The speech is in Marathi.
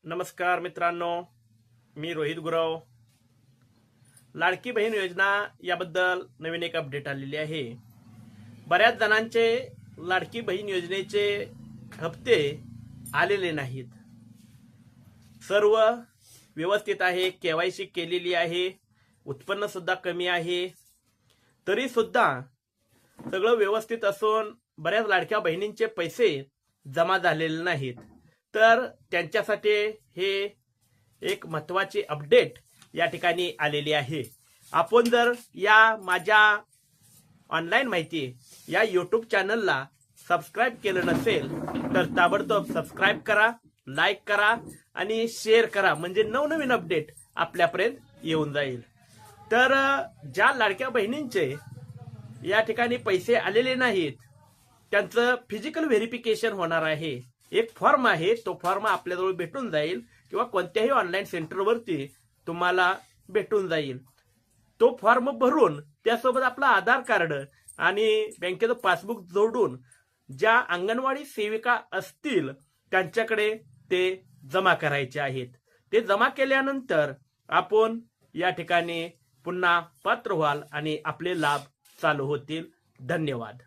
नमस्कार मित्रांनो, मी रोहित गुरव. लाडकी बहीण योजना याबद्दल नवीन एक अपडेट आलेली आहे. बऱ्याच जणांचे लाडकी बहीण योजनेचे हप्ते आलेले नाहीत. सर्व व्यवस्थित आहे, केवायसी केलेली आहे, उत्पन्न सुद्धा कमी आहे, तरी सुद्धा सगळं व्यवस्थित असून बऱ्याच लाडक्या बहिणींचे पैसे जमा झालेले नाहीत. तर त्यांच्यासाठी हे एक महत्त्वाची अपडेट या ठिकाणी आलेली आहे. आपण जर या माझ्या ऑनलाईन माहिती या यूट्यूब चॅनलला सबस्क्राईब केलं नसेल तर ताबडतोब सबस्क्राईब करा, लाईक करा आणि शेअर करा, म्हणजे नवनवीन अपडेट आपल्यापर्यंत येऊन जाईल. तर ज्या लाडक्या बहिणींचे या ठिकाणी पैसे आलेले नाहीत त्यांचं फिजिकल व्हेरिफिकेशन होणार आहे. एक फॉर्म आहे, तो फॉर्म आपल्याजवळ भेटून जाईल किंवा कोणत्याही ऑनलाईन सेंटरवरती तुम्हाला भेटून जाईल. तो फॉर्म भरून त्यासोबत आपला आधार कार्ड आणि बँकेचं पासबुक जोडून ज्या अंगणवाडी सेविका असतील त्यांच्याकडे ते जमा करायचे आहेत. ते जमा केल्यानंतर आपण या ठिकाणी पुन्हा पात्र व्हाल आणि आपले लाभ चालू होतील. धन्यवाद.